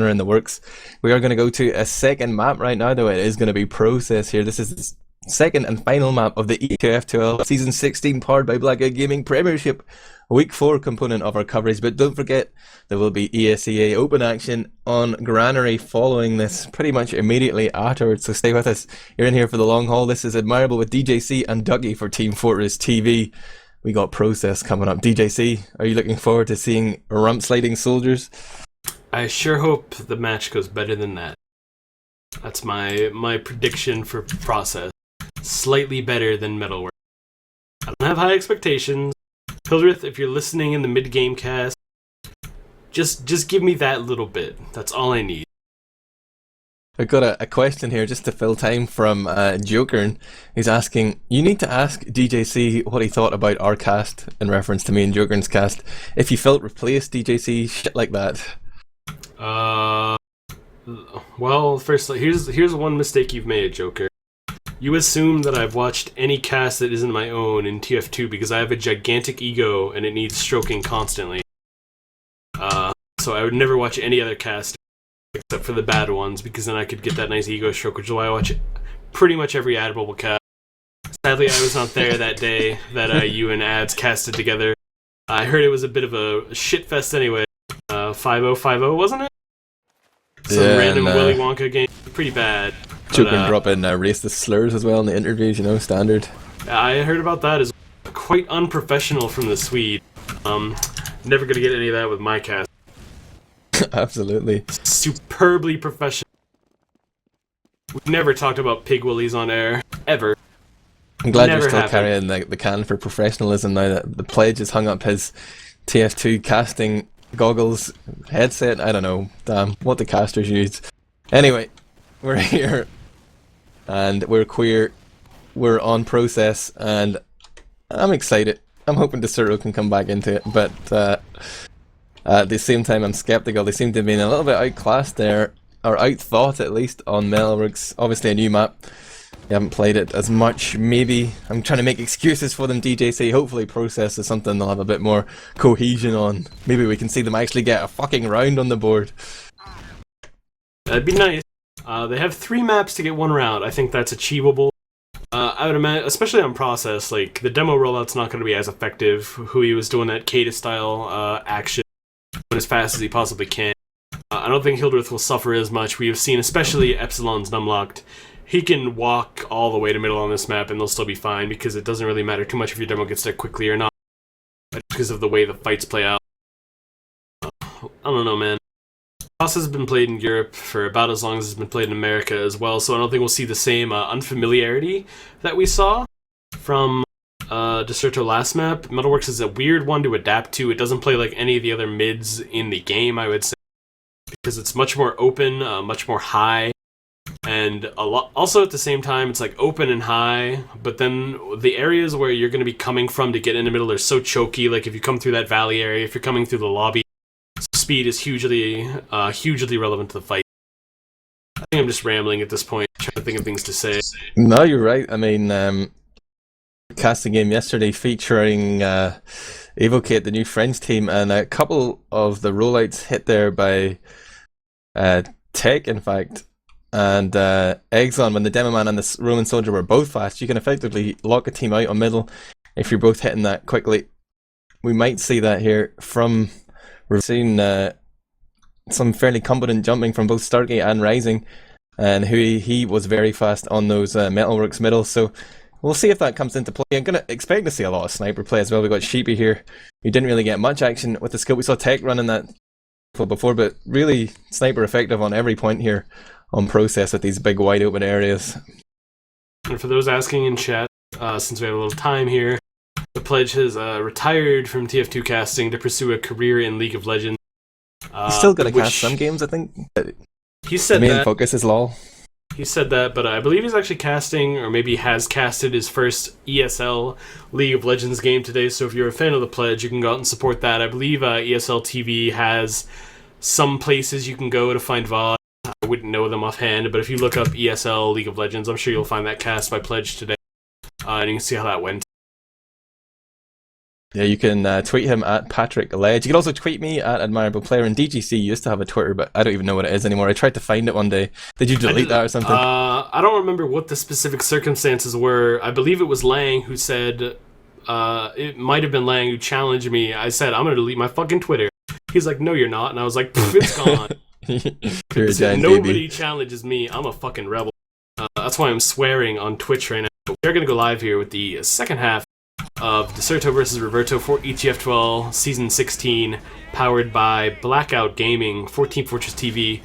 in the works. We are going to go to a second map right now, though. It is going to be Process here. This is the second and final map of the ETF2L Season 16 powered by Blackout Gaming Premiership Week 4 component of our coverage. But don't forget, there will be ESEA Open action on Granary following this pretty much immediately afterwards. So stay with us. You're in here for the long haul. This is Admirable with DJC and Ducky for Team Fortress TV. We got Process coming up. DJC, are you looking forward to seeing rump sliding soldiers? I sure hope the match goes better than that. That's my prediction for Process. Slightly better than Metalwork. I don't have high expectations. Hildreth, if you're listening in the mid-game cast, just give me that little bit. That's all I need. I've got a question here just to fill time from Joker. He's asking, you need to ask DJC what he thought about our cast in reference to me and Joker's cast. If you felt replaced, DJC, shit like that. Well, first, here's one mistake you've made, Joker. You assume that I've watched any cast that isn't my own in TF2 because I have a gigantic ego and it needs stroking constantly. So I would never watch any other cast except for the bad ones because then I could get that nice ego stroke, which is why I watch pretty much every Admirable cast. Sadly, I was not there that day that you and Ads casted together. I heard it was a bit of a shit fest anyway. 5050, wasn't it? Some random Willy Wonka game. Pretty bad. Joker dropping racist slurs as well in the interviews, you know, standard. I heard about that as quite unprofessional from the Swede. Never gonna get any of that with my cast. Absolutely. Superbly professional. We've never talked about pig willies on air. Ever. I'm glad you're still carrying the can for professionalism now that the Pledge has hung up his TF2 casting goggles headset. I don't know. Damn, what the casters use. Anyway, we're here. And we're queer. We're on Process. And I'm excited. I'm hoping Decerto can come back into it. But at the same time, I'm skeptical. They seem to have been a little bit outclassed there. Or outthought, at least, on Metalworks. Obviously a new map. You haven't played it as much, maybe. I'm trying to make excuses for them, DJC. Hopefully Process is something they'll have a bit more cohesion on. Maybe we can see them actually get a fucking round on the board. That'd be nice. They have 3 maps to get 1 round. I think that's achievable. I would imagine, especially on Process, like, the demo rollout's not going to be as effective. Hui was doing that Kata-style action as fast as he possibly can. I don't think Hildreth will suffer as much. We have seen, especially Epsilon's numlocked, he can walk all the way to middle on this map and they'll still be fine because it doesn't really matter too much if your demo gets there quickly or not because of the way the fights play out. I don't know, man. Process has been played in Europe for about as long as it's been played in America as well, so I don't think we'll see the same unfamiliarity that we saw from Decerto last map. Metalworks is a weird one to adapt to. It doesn't play like any of the other mids in the game, I would say, because it's much more open, much more high. And also at the same time, it's like open and high, but then the areas where you're going to be coming from to get in the middle are so choky. Like if you come through that valley area, if you're coming through the lobby, speed is hugely relevant to the fight. I think I'm just rambling at this point, trying to think of things to say. No, you're right. I mean, casting game yesterday featuring Evocate, the new French team, and a couple of the rollouts hit there by Tech, in fact. And Exxon, when the Demo Man and the Roman Soldier were both fast, you can effectively lock a team out on middle if you're both hitting that quickly. We might see that here from... We've seen some fairly competent jumping from both Stargate and Rising, and he was very fast on those Metalworks middle, so we'll see if that comes into play. I'm going to expect to see a lot of sniper play as well. We've got Sheepy here, who didn't really get much action with the scope. We saw Tech running that before, but really sniper effective on every point here on Process at these big wide open areas. And for those asking in chat, since we have a little time here, the Pledge has retired from TF2 casting to pursue a career in League of Legends. He's still going to cast some games, I think. He said the main focus is LoL. He said that, but I believe he's actually casting, or maybe has casted his first ESL League of Legends game today, so if you're a fan of the Pledge, you can go out and support that. I believe ESL TV has some places you can go to find VOD. I wouldn't know them offhand, but if you look up ESL League of Legends, I'm sure you'll find that cast by Pledge today, and you can see how that went. Yeah, you can tweet him at Patrick Ledge. You can also tweet me at Admirable Player. And DGC used to have a Twitter, but I don't even know what it is anymore. I tried to find it one day. Did you delete that or something? I don't remember what the specific circumstances were. I believe it was Lang who said, it might have been Lang who challenged me. I said, I'm going to delete my fucking Twitter. He's like, no, you're not. And I was like, it's gone. You're a giant Nobody baby. challenges me. I'm a fucking rebel. That's why I'm swearing on Twitch right now. We're going to go live here with the second half of Decerto versus Reverto for ETF2L Season 16, powered by Blackout Gaming for teamfortress.tv.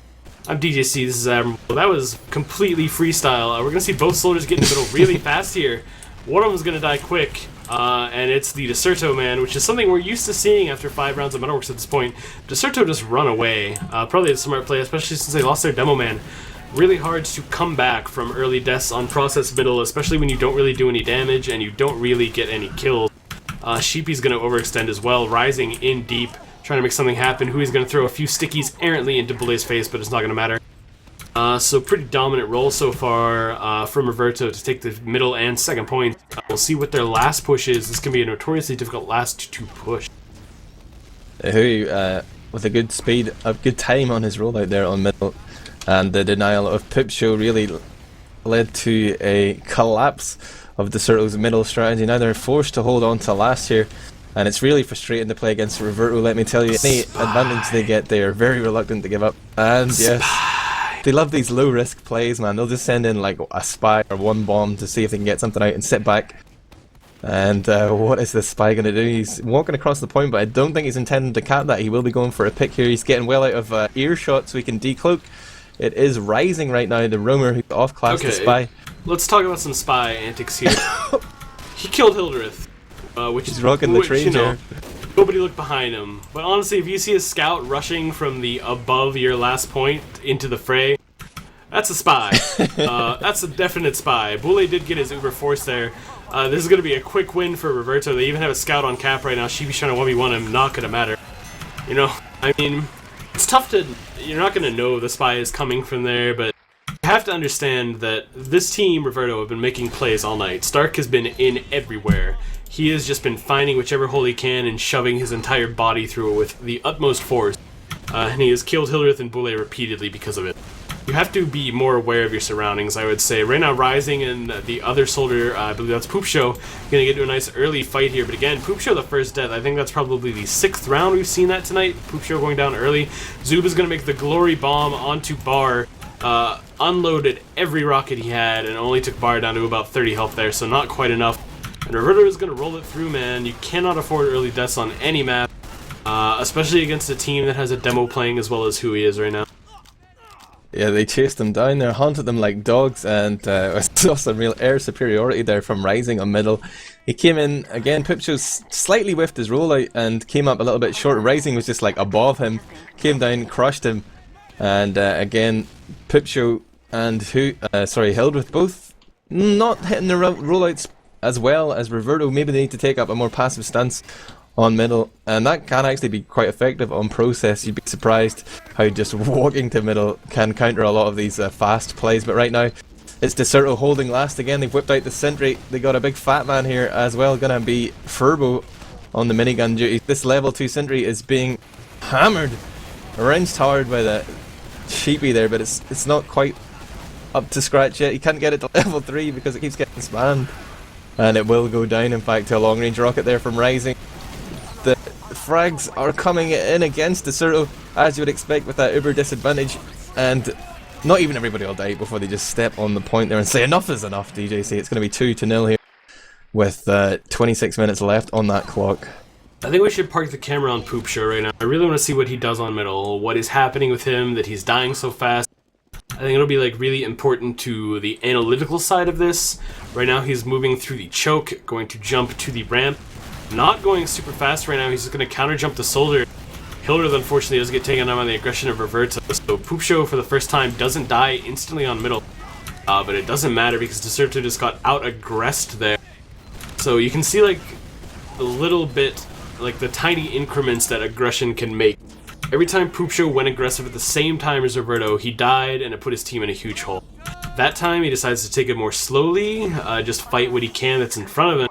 I'm DJC, this is Admirable. That was completely freestyle. We're going to see both soldiers get in the middle really fast here. One of them is going to die quick, and it's the Decerto man, which is something we're used to seeing after 5 rounds of Metalworks at this point. Decerto just run away. Probably a smart play, especially since they lost their demo man. Really hard to come back from early deaths on process middle, especially when you don't really do any damage and you don't really get any kills. Sheepy's going to overextend as well, rising in deep, trying to make something happen. Hui's going to throw a few stickies errantly into Boulet's face, but it's not going to matter. So pretty dominant role so far from Reverto to take the middle and second point. We'll see what their last push is. This can be a notoriously difficult last to push. Hui, with a good speed, a good time on his rollout there on middle. And the denial of Pip Show really led to a collapse of Decerto's middle strategy. Now they're forced to hold on to last here, and it's really frustrating to play against Reverto, let me tell you. Any advantage they get, they are very reluctant to give up. And yes, they love these low risk plays, man. They'll just send in like a spy or one bomb to see if they can get something out and sit back. And what is this spy going to do? He's walking across the point, but I don't think he's intending to cap that. He will be going for a pick here. He's getting well out of earshot so he can decloak. It is rising right now, the roamer who off-classed the spy. Let's talk about some spy antics here. He killed Hildreth, which is rocking the train there. Nobody looked behind him. But honestly, if you see a scout rushing from the above your last point into the fray, that's a spy. That's a definite spy. Boulet did get his uber force there. This is going to be a quick win for Reverto. They even have a scout on cap right now. Sheepy's trying to 1v1 him. Not going to matter. You know, I mean, it's tough to... You're not going to know the spy is coming from there, but you have to understand that this team, Reverto, have been making plays all night. Stark has been in everywhere. He has just been finding whichever hole he can and shoving his entire body through it with the utmost force. And he has killed Hildreth and Boulet repeatedly because of it. You have to be more aware of your surroundings, I would say. Right now, Rising and the other soldier, I believe that's Poop Show, going to get to a nice early fight here. But again, Poop Show the first death. I think that's probably the 6th round we've seen that tonight. Poop Show going down early. Zub is going to make the glory bomb onto Bar. Unloaded every rocket he had and only took Bar down to about 30 health there, so not quite enough. And Reverto is going to roll it through, man. You cannot afford early deaths on any map, especially against a team that has a demo playing as well as who he is right now. Yeah, they chased them down there, hunted them like dogs, and saw some real air superiority there from Rising on middle. He came in, again, Pipcho slightly whiffed his rollout and came up a little bit short. Rising was just like above him, came down, crushed him, and again, Pipcho and Hildreth both not hitting the rollouts as well as Reverto. Maybe they need to take up a more passive stance on middle, and that can actually be quite effective on process. You'd be surprised how just walking to middle can counter a lot of these fast plays. But right now it's Decerto holding last again. They've whipped out the sentry. They got a big fat man here as well, gonna be Furbo on the minigun duty. This level 2 sentry is being hammered, wrenched hard by the Sheepy there, but it's not quite up to scratch yet. He can't get it to level 3 because it keeps getting spammed, and it will go down in fact to a long range rocket there from Rising. The frags are coming in against Decerto, as you would expect with that uber disadvantage, and not even everybody will die before they just step on the point there and say enough is enough. DJC, it's going to be 2-0 here with 26 minutes left on that clock. I think we should park the camera on Poop Show right now. I really want to see what he does on middle, what is happening with him, that he's dying so fast. I think it'll be like really important to the analytical side of this. Right now he's moving through the choke, going to jump to the ramp. Not going super fast right now, he's just going to counter jump the soldier. Hildreth unfortunately does get taken out by the aggression of Reverto, so Poop Show for the first time doesn't die instantly on middle. But it doesn't matter because Decerto just got out-aggressed there. So you can see like a little bit, like the tiny increments that aggression can make. Every time Poop Show went aggressive at the same time as Reverto, he died and it put his team in a huge hole. That time he decides to take it more slowly, just fight what he can that's in front of him.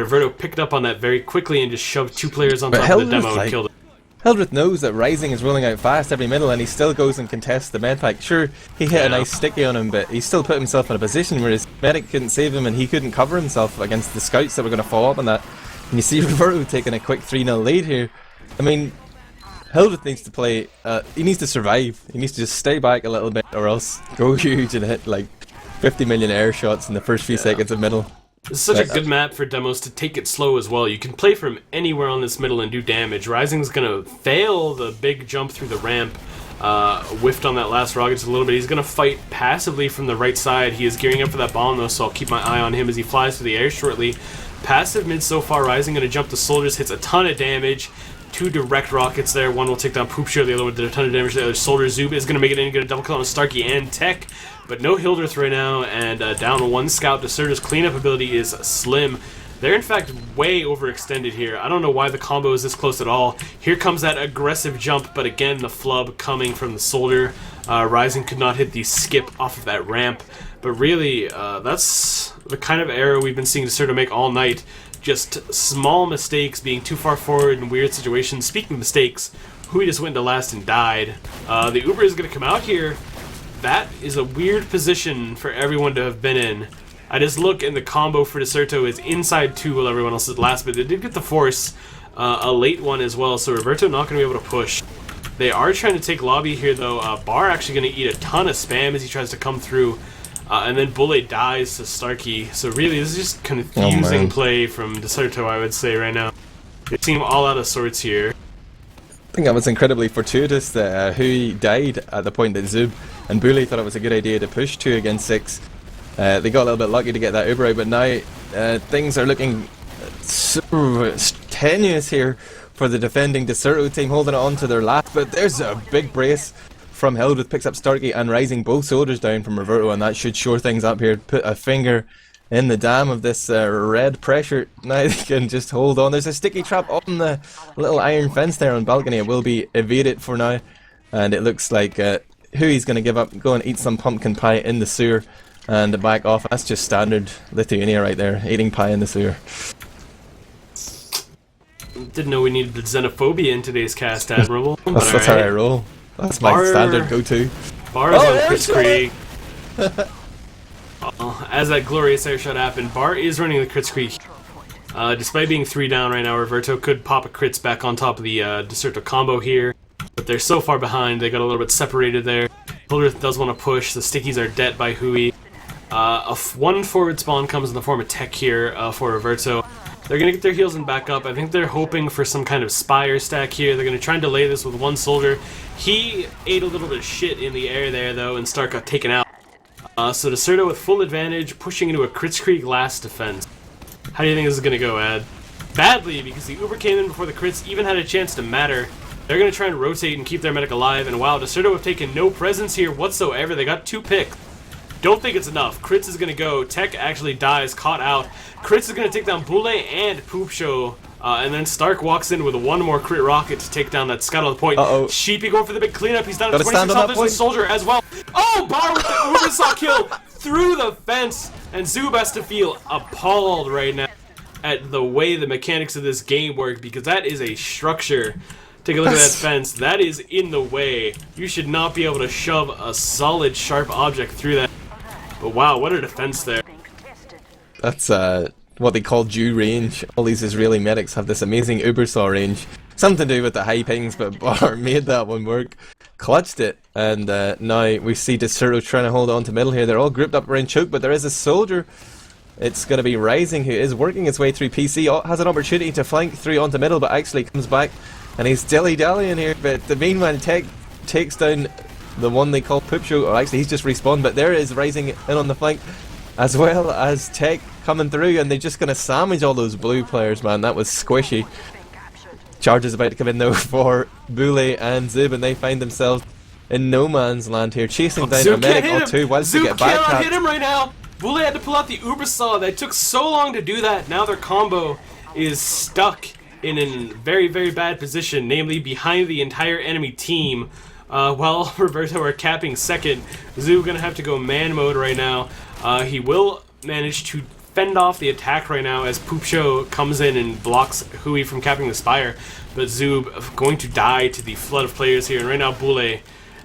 and Reverto picked up on that very quickly and just shoved 2 players on But top of the Hildreth, demo and killed it. Hildreth knows that Rising is rolling out fast every middle, and he still goes and contests the medpack. Sure, he hit a nice sticky on him, but he still put himself in a position where his medic couldn't save him, and he couldn't cover himself against the scouts that were going to follow up on that. And you see Reverto taking a quick 3-0 lead here. I mean, Hildreth needs to play, he needs to survive. He needs to just stay back a little bit, or else go huge and hit like 50 million air shots in the first few seconds of middle. This is such a good map for demos to take it slow as well. You can play from anywhere on this middle and do damage. Rising's gonna fail the big jump through the ramp. Whiffed on that last rocket just a little bit. He's gonna fight passively from the right side. He is gearing up for that bomb though, so I'll keep my eye on him as he flies through the air shortly. Passive mid so far. Rising gonna jump the soldiers, hits a ton of damage. 2 direct rockets there. One will take down Poop Show, the other one did a ton of damage. The other soldier Zub is gonna make it in, get a double kill on Starkey and Tech. But no Hildreth right now, and down 1 scout. Decerto's cleanup ability is slim. They're in fact way overextended here. I don't know why the combo is this close at all. Here comes that aggressive jump, but again the flub coming from the soldier. Rising could not hit the skip off of that ramp. But really, that's the kind of error we've been seeing Decerto make all night. Just small mistakes, being too far forward in weird situations. Speaking of mistakes, Hui just went into last and died. The Uber is going to come out here. That is a weird position for everyone to have been in. I just look, and the combo for Decerto is inside 2 while everyone else is last, but they did get the force, a late one as well, so Reverto not going to be able to push. They are trying to take lobby here though. Bar actually going to eat a ton of spam as he tries to come through, and then Bullet dies to Starkey. So really, this is just confusing play from Decerto, I would say, right now. They seem all out of sorts here. I think that was incredibly fortuitous that Hui died at the point that Zub and Bully thought it was a good idea to push 2 against 6. They got a little bit lucky to get that Uber out, but now things are looking so tenuous here for the defending Decerto team, holding it on to their last. But there's a big brace from Hildreth, picks up Starkey and Rising, both soldiers down from Reverto, and that should shore things up here. Put a finger in the dam of this red pressure. Now they can just hold on. There's a sticky trap on the little iron fence there on balcony. It will be evaded for now, and it looks like Hui's going to give up, go and eat some pumpkin pie in the sewer and back off. That's just standard Lithuania right there, eating pie in the sewer. Didn't know we needed the xenophobia in today's cast, Admirable. That's how I roll. That's my standard go-to. Bar is on Chris Creek. As that glorious air shot happened, Bar is running the Crits Creek. Despite being 3 down right now, Reverto could pop a crits back on top of the Decerto combo here. But they're so far behind, they got a little bit separated there. Hildreth does want to push, the stickies are dead by Hui. One forward spawn comes in the form of Tech here for Reverto. They're going to get their heals and back up. I think they're hoping for some kind of Spire stack here. They're going to try and delay this with 1 soldier. He ate a little bit of shit in the air there though, and Stark got taken out. So Decerto with full advantage, pushing into a Crits Creek last defense. How do you think this is going to go, Ad? Badly, because the Uber came in before the crits even had a chance to matter. They're going to try and rotate and keep their medic alive, and wow, Decerto have taken no presence here whatsoever. They got 2 picks. Don't think it's enough. Crits is going to go. Tech actually dies, caught out. Crits is going to take down Boule and Poop Show. And then Stark walks in with 1 more crit rocket to take down that scout on the point. Sheepy going for the big cleanup. He's down to 26 health. There's a soldier as well. Oh, Bar with the Uber saw kill through the fence. And Zub has to feel appalled right now at the way the mechanics of this game work, because that is a structure. Take a look at that fence. That is in the way. You should not be able to shove a solid, sharp object through that. But wow, what a defense there. That's what they call due range. All these Israeli medics have this amazing Ubersaw range. Something to do with the high pings, but Bar made that one work. Clutched it, and now we see Decerto trying to hold on to middle here. They're all grouped up around Choke, but there is a soldier. It's going to be Rising, who is working his way through PC, has an opportunity to flank through onto middle, but actually comes back, and he's dilly-dallying here. But the main man, Tech, takes down the one they call Poop Show, or actually he's just respawned, but there is Rising in on the flank, as well as Tech coming through, and they're just going to sandwich all those blue players, man. That was squishy. Charge is about to come in though for Boule and Zib, and they find themselves in no man's land here, chasing down a medic or 2 whilst they get back. Cannot hit him right now. Boule had to pull out the Ubersaw. That took so long to do that. Now their combo is stuck in a very, very bad position, namely behind the entire enemy team. While Reverto are capping second, Zoo gonna have to go man mode right now. He will manage to fend off the attack right now as Poop Show comes in and blocks Hui from capping the Spire. But Zoob going to die to the flood of players here. And right now, Boule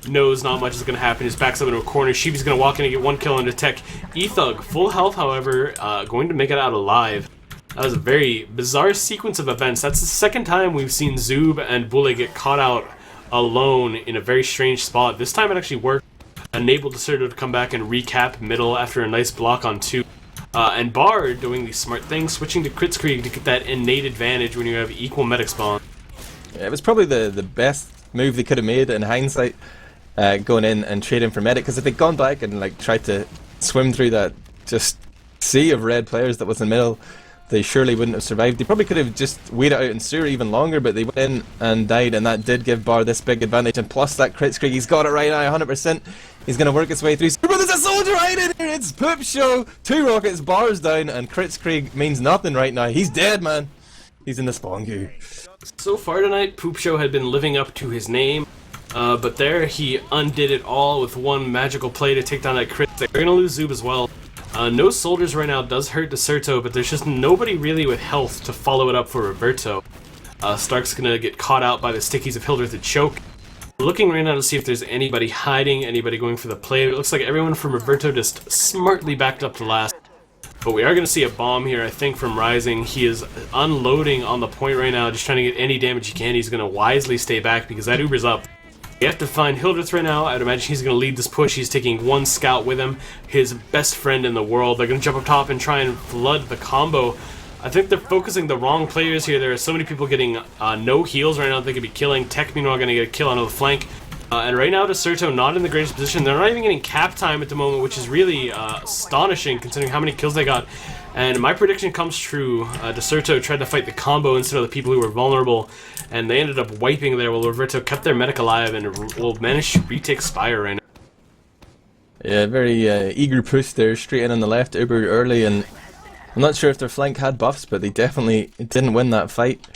knows not much is going to happen. His backs up into a corner. Sheeby's going to walk in and get 1 kill into tech. Ethug, full health, however, going to make it out alive. That was a very bizarre sequence of events. That's the second time we've seen Zoob and Boule get caught out alone in a very strange spot. This time it actually worked. Enabled Decerto to come back and recap middle after a nice block on 2. And Bar doing the smart thing, switching to Kritzkrieg to get that innate advantage when you have equal medic spawn. Yeah, it was probably the best move they could have made in hindsight, going in and trading for medic, because if they'd gone back and like tried to swim through that just sea of red players that was in the middle, they surely wouldn't have survived. They probably could have just waited out in sewer even longer, but they went in and died, and that did give Bar this big advantage. And plus that Kritzkrieg, he's got it right now, 100%. He's going to work his way through. But there's a soldier right in here! It's Poop Show! 2 rockets, Bar's down, and Kritzkrieg means nothing right now. He's dead, man. He's in the spawn queue. So far tonight, Poop Show had been living up to his name, but there he undid it all with one magical play to take down that crit. They're going to lose Zoob as well. No soldiers right now does hurt Decerto, but there's just nobody really with health to follow it up for Reverto. Stark's gonna get caught out by the stickies of Hildreth and choke. Looking right now to see if there's anybody hiding, anybody going for the play. It looks like everyone from Reverto just smartly backed up to last. But we are going to see a bomb here, I think, from Rising. He is unloading on the point right now, just trying to get any damage he can. He's going to wisely stay back because that Uber's up. You have to find Hildreth right now. I'd imagine he's going to lead this push. He's taking 1 scout with him, his best friend in the world. They're going to jump up top and try and flood the combo. I think they're focusing the wrong players here. There are so many people getting no heals right now that they could be killing. Tech, meanwhile, going to get a kill onto the flank. And right now, Decerto not in the greatest position. They're not even getting cap time at the moment, which is really astonishing considering how many kills they got. And my prediction comes true. Decerto tried to fight the combo instead of the people who were vulnerable, and they ended up wiping there while Reverto kept their medic alive and will manage to retake Spire right now. Yeah, very eager push there, straight in on the left, Uber early, and I'm not sure if their flank had buffs, but they definitely didn't win that fight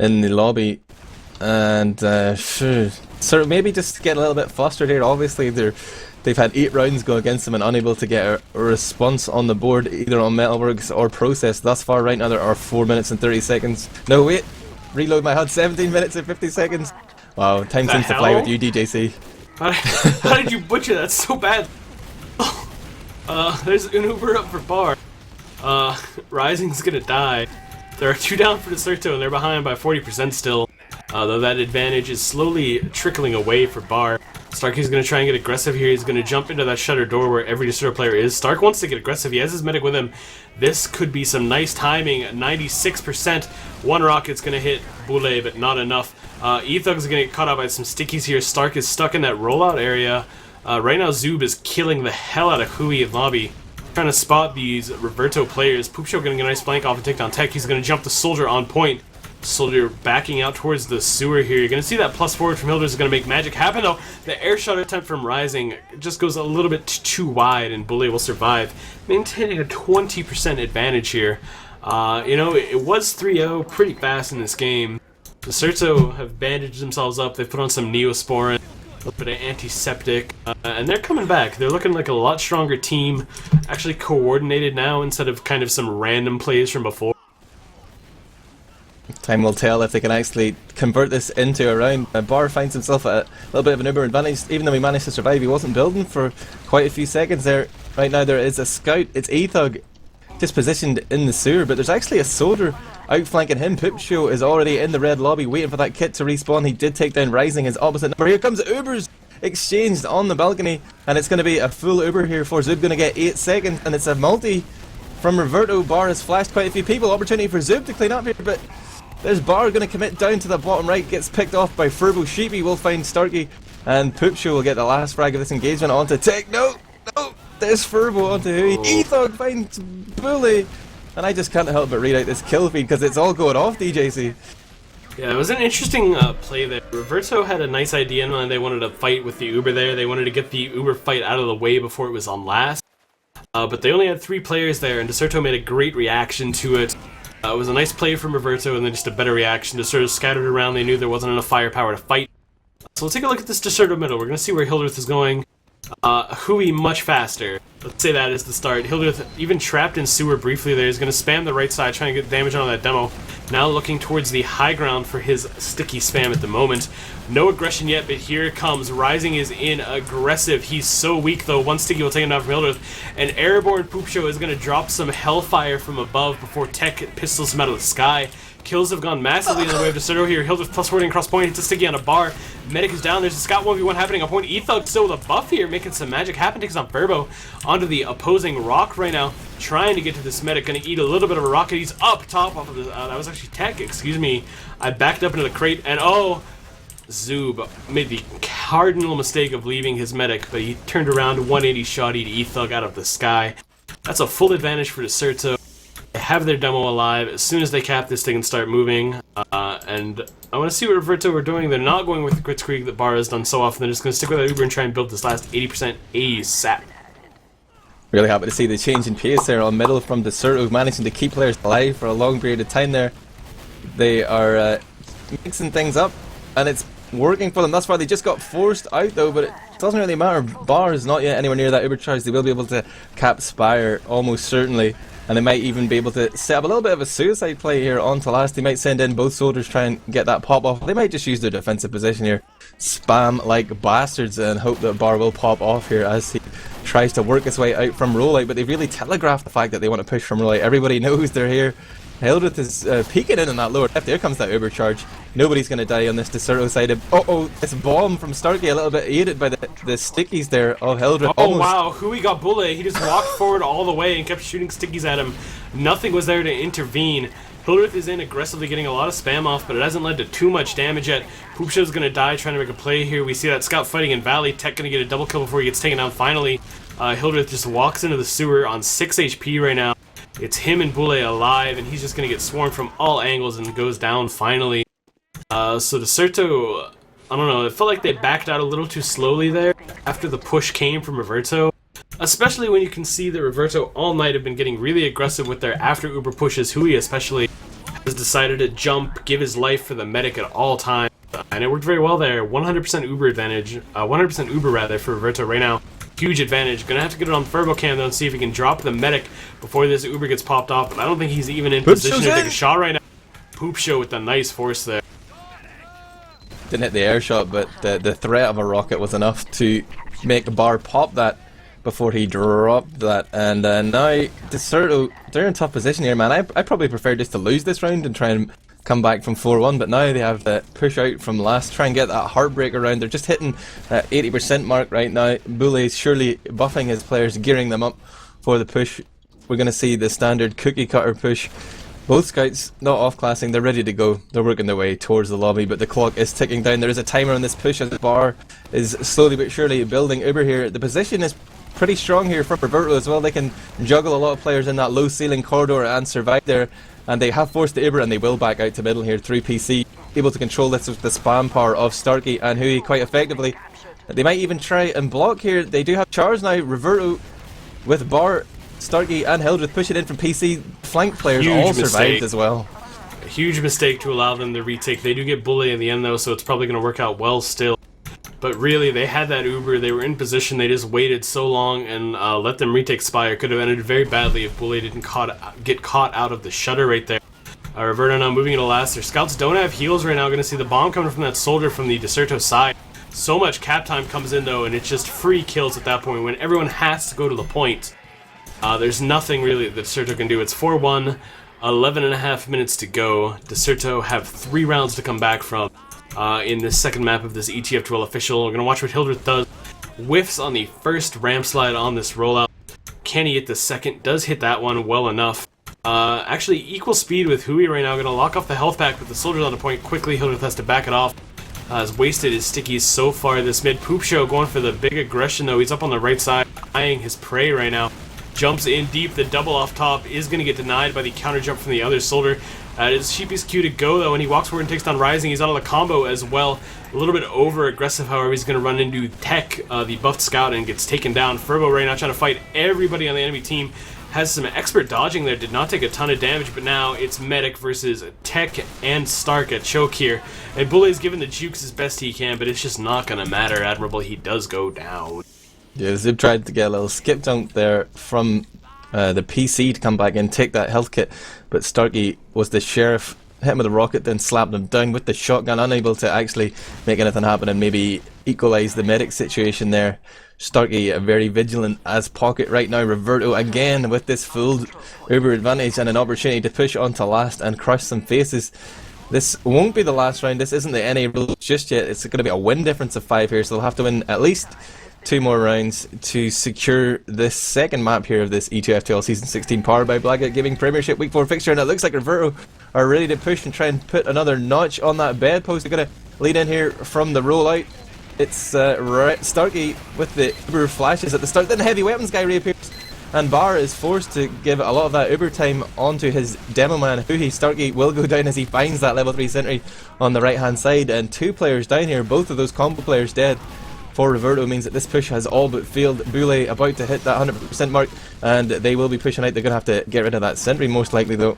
in the lobby. And sort of maybe just get a little bit flustered here. Obviously, they've had 8 rounds go against them and unable to get a response on the board, either on Metalworks or Process. Thus far, right now, there are 4 minutes and 30 seconds. No, wait. Reload my HUD, 17 minutes and 50 seconds. Wow, time seems to fly with you, DJC. How did you butcher that so bad? There's an Uber up for Bar. Rising's gonna die. There are 2 down for Decerto, and they're behind by 40% still. Though that advantage is slowly trickling away for Bar. Starky's going to try and get aggressive here. He's going to jump into that shutter door where every Decerto player is. Stark wants to get aggressive. He has his medic with him. This could be some nice timing. 96%. 1 rocket's going to hit Boule, but not enough. Ethug's going to get caught out by some stickies here. Stark is stuck in that rollout area. Right now, Zoob is killing the hell out of Hui in lobby. Trying to spot these Reverto players. Poop Show going to get a nice flank off and take down Tech. He's going to jump the soldier on point. Soldier backing out towards the sewer here. You're going to see that plus forward from Hildreth is going to make magic happen, though. The air shot attempt from Rising just goes a little bit too wide, and Boule will survive, maintaining a 20% advantage here. You know, it was 3-0 pretty fast in this game. Decerto have bandaged themselves up. They've put on some Neosporin, a little bit of antiseptic, and they're coming back. They're looking like a lot stronger team, actually coordinated now instead of kind of some random plays from before. Time will tell if they can actually convert this into a round. Bar finds himself at a little bit of an Uber advantage. Even though he managed to survive, he wasn't building for quite a few seconds there. Right now there is a scout. It's Ethug just positioned in the sewer, but there's actually a soldier outflanking him. Poop Show is already in the red lobby waiting for that kit to respawn. He did take down Rising, his opposite number. Here comes Ubers exchanged on the balcony, and it's going to be a full Uber here for Zoob. Going to get 8 seconds, and it's a multi from Reverto. Bar has flashed quite a few people. Opportunity for Zoob to clean up here, but there's Bar going to commit down to the bottom right, gets picked off by Furbo. Sheepy will find Starkey, and Poop Show will get the last frag of this engagement onto Tech. No, there's Furbo onto Hui. Ethug finds Boule, and I just can't help but read out this kill feed because it's all going off, DJC. Yeah, it was an interesting play there. Reverto had a nice idea in mind. They wanted to fight with the Uber there. They wanted to get the Uber fight out of the way before it was on last. But they only had 3 players there, and Decerto made a great reaction to it. It was a nice play from Reverto, and then just a better reaction. Decerto scattered around. They knew there wasn't enough firepower to fight. So we'll take a look at this Decerto middle. We're going to see where Hildreth is going. Hui much faster. Let's say that is the start. Hildreth, even trapped in sewer briefly there, is going to spam the right side, trying to get damage on that demo. Now looking towards the high ground for his sticky spam at the moment. No aggression yet, but here it comes. Rising is in aggressive. He's so weak, though. One sticky will take him down from Hildreth. And Airborne Poop Show is going to drop some hellfire from above before Tech pistols him out of the sky. Kills have gone massively in the way of Decerto here. Hildreth plus 40 across point, hits a sticky on a bar. Medic is down. There's a Scout 1v1 happening on point. Ethug still with a buff here, making some magic happen. Takes on Verbo onto the opposing rock right now, trying to get to this medic. Gonna eat a little bit of a rocket. He's up top off of the. That was actually Tech, excuse me. I backed up into the crate, and oh, Zoob made the cardinal mistake of leaving his medic, but he turned around, 180 shotty to Ethug out of the sky. That's a full advantage for Decerto. They have their demo alive. As soon as they cap this, they can start moving. And I want to see what Reverto are doing. They're not going with the Kritzkrieg that Bar has done so often. They're just going to stick with that Uber and try and build this last 80% ASAP. Really happy to see the change in pace there on middle from Decerto, managing to keep players alive for a long period of time there. They are mixing things up, and it's working for them. That's why they just got forced out though, but it doesn't really matter. Bar is not yet anywhere near that Uber charge. They will be able to cap Spire almost certainly. And they might even be able to set up a little bit of a suicide play here onto last. They might send in both soldiers, try and get that pop off. They might just use their defensive position here, spam like bastards, and hope that Bar will pop off here as he tries to work his way out from rollout. But they've really telegraphed the fact that they want to push from rollout. Everybody knows they're here. Hildreth is peeking in on that lower left. There comes that Uber charge. Nobody's going to die on this Decerto side. Uh-oh, this bomb from Starkey, a little bit aided by the stickies there of Hildreth. Oh wow, Hui got bullet. He just walked forward all the way and kept shooting stickies at him. Nothing was there to intervene. Hildreth is in aggressively getting a lot of spam off, but it hasn't led to too much damage yet. Poop Show's going to die trying to make a play here. We see that Scout fighting in Valley. Tech going to get a double kill before he gets taken down finally. Hildreth just walks into the sewer on 6 HP right now. It's him and Boule alive, and he's just going to get swarmed from all angles and goes down finally. So Decerto, I don't know, it felt like they backed out a little too slowly there after the push came from Reverto. Especially when you can see that Reverto all night have been getting really aggressive with their after Uber pushes. Hui especially has decided to jump, give his life for the medic at all times. And it worked very well there. 100% Uber advantage, 100% Uber rather for Reverto right now. Huge advantage. Gonna have to get it on Furbocam though and see if he can drop the medic before this Uber gets popped off, but I don't think he's even in position to take a shot right now. Poop Show with the nice force there. Didn't hit the air shot, but the threat of a rocket was enough to make Bar pop that before he dropped that. And now Decerto, they're in a tough position here, man. I probably prefer just to lose this round and try and come back from 4-1, but now they have the push out from last, try and get that heartbreaker round. They're just hitting that 80% mark right now. Boulet's surely buffing his players, gearing them up for the push. We're going to see the standard cookie cutter push. Both scouts not off-classing, they're ready to go. They're working their way towards the lobby, but the clock is ticking down. There is a timer on this push as the Bar is slowly but surely building Uber here. The position is pretty strong here for Reverto as well. They can juggle a lot of players in that low ceiling corridor and survive there. And they have forced the Uber, and they will back out to middle here through PC. Able to control this with the spam power of Starkey and Hui quite effectively. They might even try and block here. They do have charge now. Reverto with Bar, Starkey and Hildreth pushing in from PC. Flank players all survived as well. A huge mistake to allow them to retake. They do get bully in the end though, so it's probably going to work out well still. But really, they had that Uber, they were in position, they just waited so long and let them retake Spire. Could have ended very badly if Boule didn't get caught out of the shutter right there. Reverto now moving into last. Their scouts don't have heals right now. Going to see the bomb coming from that soldier from the Decerto side. So much cap time comes in though, and it's just free kills at that point when everyone has to go to the point. There's nothing really that Decerto can do. It's 4-1, 11.5 minutes to go. Decerto have 3 rounds to come back from. In this second map of this ETF2L official. We're going to watch what Hildreth does. Whiffs on the first ramp slide on this rollout. Can he hit the second? Does hit that one well enough. Actually, equal speed with Hui right now. Going to lock off the health pack with the soldiers on the point quickly. Hildreth has to back it off. Has wasted his stickies so far this mid. Poop Show going for the big aggression though. He's up on the right side, eyeing his prey right now. Jumps in deep. The double off top is going to get denied by the counter jump from the other soldier. It is Sheepy's cue to go though, and he walks forward and takes down Rising. He's out of the combo as well. A little bit over aggressive, however, he's going to run into Tech, the buffed scout, and gets taken down. Furbo right now trying to fight everybody on the enemy team. Has some expert dodging there, did not take a ton of damage, but now it's Medic versus Tech and Stark at choke here. And Bully's given the jukes as best he can, but it's just not going to matter. Admirable, he does go down. Yeah, Zib tried to get a little skip dunk there from the PC to come back and take that health kit, but Starkey was the sheriff, hit him with a rocket, then slapped him down with the shotgun, unable to actually make anything happen and maybe equalise the medic situation there. Starkey very vigilant as pocket right now. Reverto again with this full Uber advantage and an opportunity to push on to last and crush some faces. This won't be the last round, this isn't the NA rules just yet, it's going to be a win difference of 5 here, so they'll have to win at least 2 more rounds to secure this second map here of this ETF2L Season 16 powered by Blackout Gaming Premiership Week 4 fixture, and it looks like Reverto are ready to push and try and put another notch on that bedpost. They're going to lead in here from the rollout. It's Starkey with the Uber flashes at the start, then the heavy weapons guy reappears, and Bar is forced to give a lot of that Uber time onto his demo man. Fuhi. Starkey will go down as he finds that level 3 sentry on the right hand side, and 2 players down here, both of those combo players dead. For Reverto means that this push has all but failed. Boule about to hit that 100% mark, and they will be pushing out. They're going to have to get rid of that sentry most likely though.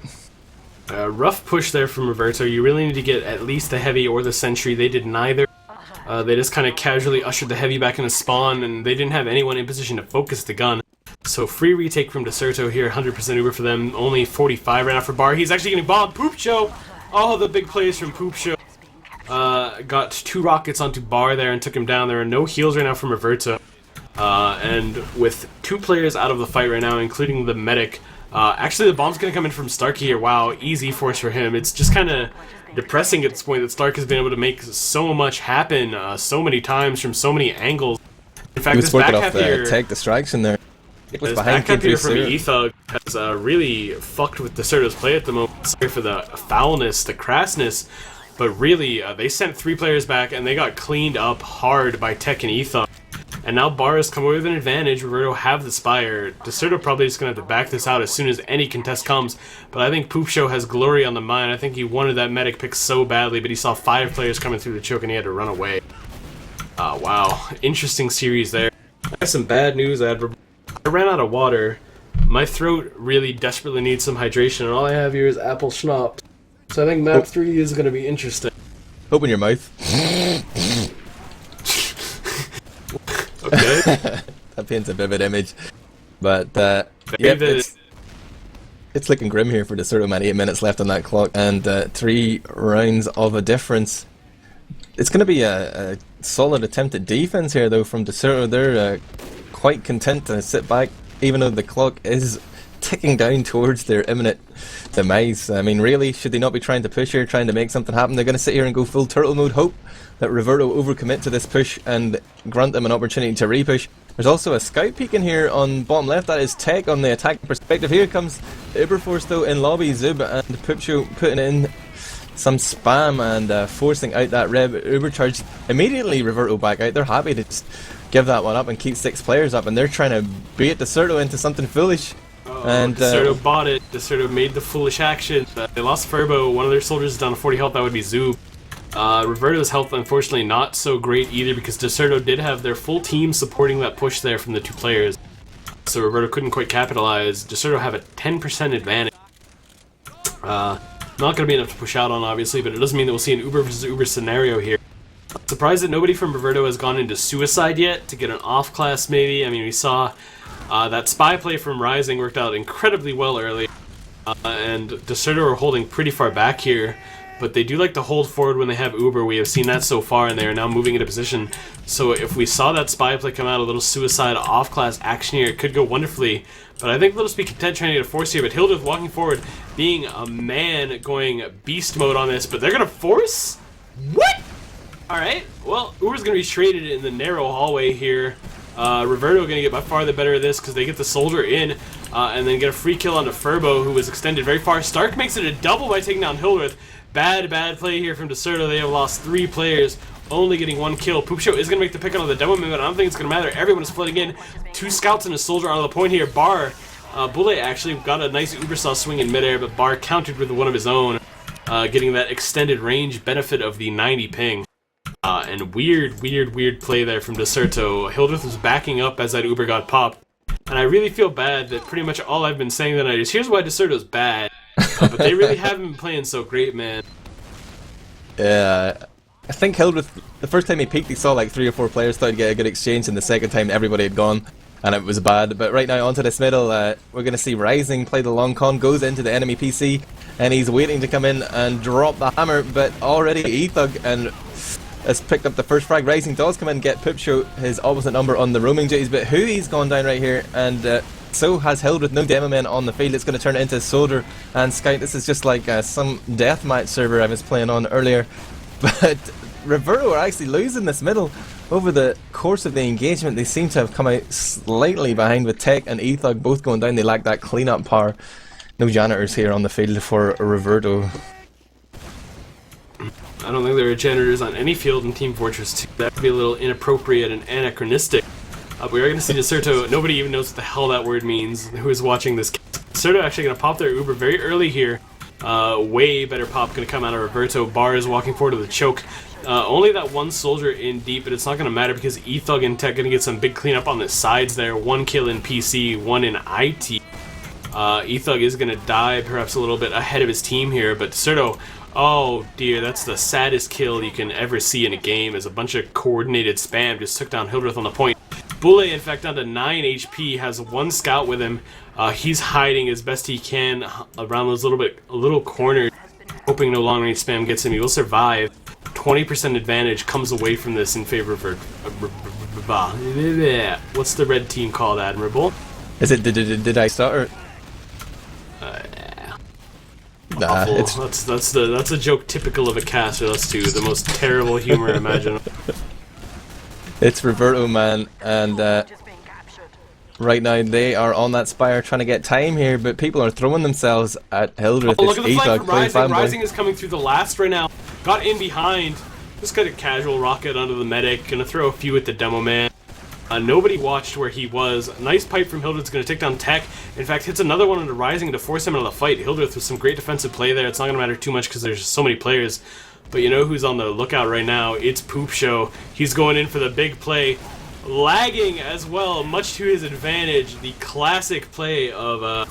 Rough push there from Reverto. You really need to get at least the heavy or the sentry. They did neither. They just kind of casually ushered the heavy back into spawn, and they didn't have anyone in position to focus the gun. So free retake from Decerto here, 100% Uber for them. Only 45 right now for Bar. He's actually getting bombed. Poop Show! All the big plays from Poop Show. Got 2 rockets onto Bar there and took him down. There are no heals right now from Reverto. And with 2 players out of the fight right now, including the medic, actually the bomb's going to come in from Starkey here. Wow, easy force for him. It's just kind of depressing at this point that Stark has been able to make so much happen so many times from so many angles. In fact, this back half here, tech distraction there. this back half here from E-Thug has really fucked with Decerto's play at the moment. Sorry for the foulness, the crassness. But really, they sent 3 players back, and they got cleaned up hard by Tech and Ethos. And now Bar has come away with an advantage. Reverto have the Spire. Decerto probably just going to have to back this out as soon as any contest comes. But I think Poop Show has glory on the mind. I think he wanted that medic pick so badly, but he saw 5 players coming through the choke, and he had to run away. Wow. Interesting series there. I have some bad news, Admirable. I ran out of water. My throat really desperately needs some hydration, and all I have here is apple schnapps. So I think map 3 is going to be interesting. Open your mouth. Okay. That paints a vivid image. But, yeah, it's looking grim here for Decerto, man. 8 minutes left on that clock, and 3 rounds of a difference. It's going to be a solid attempt at defense here, though, from Decerto. They're quite content to sit back, even though the clock is ticking down towards their imminent demise. I mean, really, should they not be trying to push here, trying to make something happen? They're going to sit here and go full turtle mode, hope that Reverto overcommit to this push and grant them an opportunity to repush. There's also a scout peek in here on bottom left. That is Tech on the attack perspective. Here comes the Uber Force though in lobby. Zub and Poopshow putting in some spam and forcing out that Rev Uber charge. Immediately Reverto back out. They're happy to just give that one up and keep 6 players up, and they're trying to bait Decerto into something foolish. And Decerto bought it. Decerto made the foolish action. They lost Furbo. One of their soldiers is down to 40 health. That would be Zub. Reverto's health, unfortunately, not so great either, because Decerto did have their full team supporting that push there from the 2 players. So Reverto couldn't quite capitalize. Decerto have a 10% advantage. Not going to be enough to push out on, obviously, but it doesn't mean that we'll see an Uber versus Uber scenario here. Surprised that nobody from Reverto has gone into Suicide yet to get an off-class, maybe. I mean, we saw that spy play from Rising worked out incredibly well early, and Decerto are holding pretty far back here, but they do like to hold forward when they have Uber. We have seen that so far, and they are now moving into position. So if we saw that spy play come out, a little Suicide off-class action here, it could go wonderfully. But I think they'll just be content trying to get a force here, but Hildreth walking forward, being a man, going beast mode on this, but they're going to force? What? Alright, well, Uber's going to be traded in the narrow hallway here. Reverto going to get by far the better of this because they get the soldier in and then get a free kill onto Furbo, who was extended very far. Stark makes it a double by taking down Hildreth. Bad play here from Decerto. They have lost 3 players, only getting 1 kill. Poop Show is going to make the pick on the demo man, but I don't think it's going to matter. Everyone is flooding in. 2 scouts and a soldier on the point here. Bar, Boule actually got a nice Uber saw swing in midair, but Bar countered with one of his own, getting that extended range benefit of the 90 ping. And weird play there from Decerto. Hildreth was backing up as that Uber got popped. And I really feel bad that pretty much all I've been saying tonight is here's why Decerto's bad. But they really haven't been playing so great, man. Yeah, I think Hildreth, the first time he peeked, he saw like 3 or 4 players, thought he'd get a good exchange, and the second time everybody had gone, and it was bad. But right now, onto this middle, we're going to see Rising play the long con, goes into the enemy PC, and he's waiting to come in and drop the hammer, but already E-Thug and has picked up the first frag. Rising does come in and get Poopshow his opposite number on the roaming duties, but Huey's gone down right here, and so has Hildreth. No demo men on the field. It's going to turn it into Soldier and Scout. This is just like some deathmatch server I was playing on earlier. But Reverto are actually losing this middle. Over the course of the engagement, they seem to have come out slightly behind, with Tech and E-Thug both going down. They lack that cleanup power. No janitors here on the field for Reverto. I don't think there are janitors on any field in Team Fortress 2. That would be a little inappropriate and anachronistic. But we are going to see Decerto. Nobody even knows what the hell that word means, who is watching this. Decerto actually going to pop their Uber very early here. Way better pop going to come out of Reverto. Bar is walking forward to the choke. Only that one soldier in deep, but it's not going to matter because E-Thug and Tech going to get some big cleanup on the sides there. 1 kill in PC, 1 in IT. E-Thug is going to die perhaps a little bit ahead of his team here, but Decerto, oh dear, that's the saddest kill you can ever see in a game, as a bunch of coordinated spam just took down Hildreth on the point. Boule, in fact, down to 9 HP, has 1 scout with him. He's hiding as best he can around those little corners, hoping no long range spam gets him. He will survive. 20% advantage comes away from this in favor of what's the red team called, Admirable? Is it did I start? Nah, that's a joke typical of a caster. Let's do the most terrible humor imaginable. It's Reverto, man, and right now they are on that spire trying to get time here, but people are throwing themselves at Hildreth. Oh, look at the flank from Rising. Rising is coming through the last right now. Got in behind. Just got a casual rocket onto the medic. Gonna throw a few at the demo man. Nobody watched where he was. Nice pipe from Hildreth's gonna take down Tech. In fact, hits another one into Rising to force him out of the fight. Hildreth with some great defensive play there. It's not gonna matter too much because there's so many players. But you know who's on the lookout right now? It's Poopshow. He's going in for the big play. Lagging as well, much to his advantage. The classic play of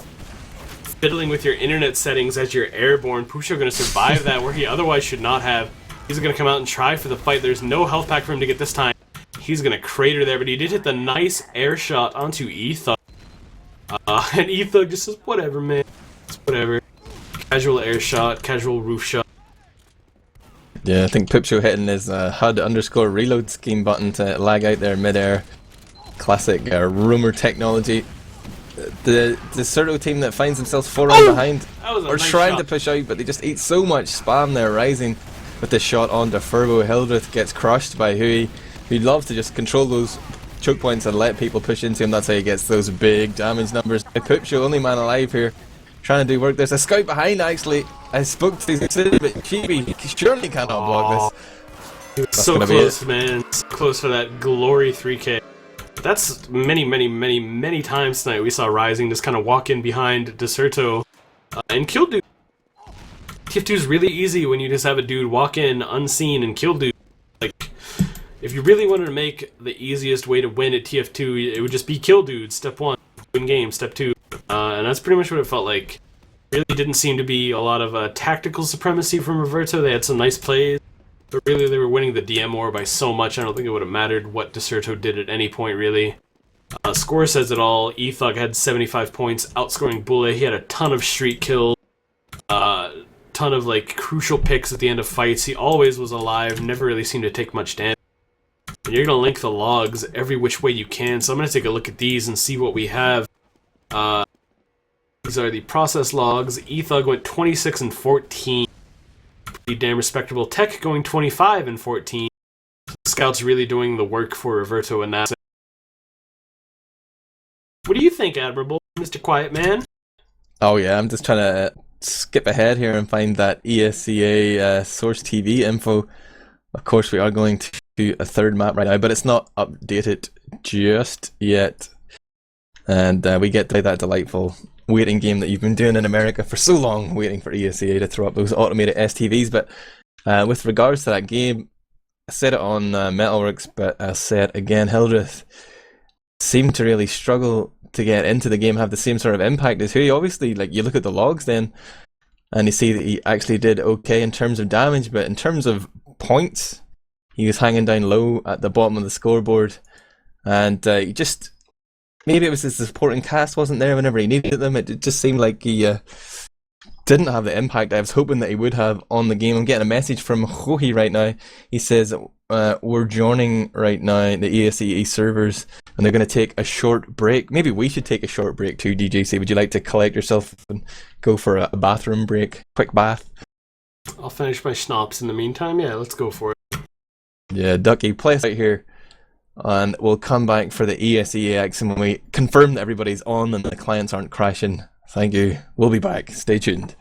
fiddling with your internet settings as you're airborne. Poopshow going to survive that where he otherwise should not have. He's going to come out and try for the fight. There's no health pack for him to get this time. He's going to crater there, but he did hit the nice air shot onto E-Thug. And E-Thug just says, whatever, man. It's whatever. Casual air shot, casual roof shot. Yeah, I think Poopshow hitting his HUD_reload scheme button to lag out there mid-air. Classic rumor technology. The Decerto team that finds themselves 4 rounds behind are nice trying shot to push out, but they just eat so much spam there. Rising with the shot onto Furbo. Hildreth gets crushed by Huey, who loves to just control those choke points and let people push into him. That's how he gets those big damage numbers. Poopshow, only man alive here, trying to do work. There's a scout behind, actually. I spoke to City, but Chibi surely cannot block this. That's so close, man. So close for that glory 3K. That's many times tonight we saw Rising just kind of walk in behind Decerto and kill dude. TF2 is really easy when you just have a dude walk in unseen and kill dude. Like, if you really wanted to make the easiest way to win at TF2, it would just be kill dude, step 1. Win game, step 2. And that's pretty much what it felt like. Really didn't seem to be a lot of tactical supremacy from Reverto. They had some nice plays, but really they were winning the DM war by so much. I don't think it would have mattered what Decerto did at any point, really. Score says it all. E-Thug had 75 points, outscoring Boule. He had a ton of street kills, ton of like crucial picks at the end of fights. He always was alive, never really seemed to take much damage. And you're going to link the logs every which way you can, so I'm going to take a look at these and see what we have. These are the process logs. E-Thug went 26 and 14. Pretty damn respectable. Tech going 25 and 14. Scouts really doing the work for Reverto and that. What do you think, Admirable, Mr. Quiet Man? Oh yeah, I'm just trying to skip ahead here and find that ESCA source TV info. Of course, we are going to a third map right now, but it's not updated just yet. And we get to that delightful waiting game that you've been doing in America for so long, waiting for ESCA to throw up those automated STVs. But with regards to that game, I said it on Metalworks, but I'll say it again, Hildreth seemed to really struggle to get into the game, have the same sort of impact as Huey. Obviously, like, you look at the logs then, and you see that he actually did okay in terms of damage, but in terms of points, he was hanging down low at the bottom of the scoreboard, and he just, maybe it was his supporting cast wasn't there whenever he needed them. It just seemed like he didn't have the impact I was hoping that he would have on the game. I'm getting a message from Hohi right now. He says, we're joining right now the ESEA servers, and they're going to take a short break. Maybe we should take a short break too, DJC. Would you like to collect yourself and go for a bathroom break? Quick bath? I'll finish my schnapps in the meantime. Yeah, let's go for it. Yeah, Ducky, play us out here, and we'll come back for the ESEAX when we confirm that everybody's on and the clients aren't crashing. Thank you. We'll be back. Stay tuned.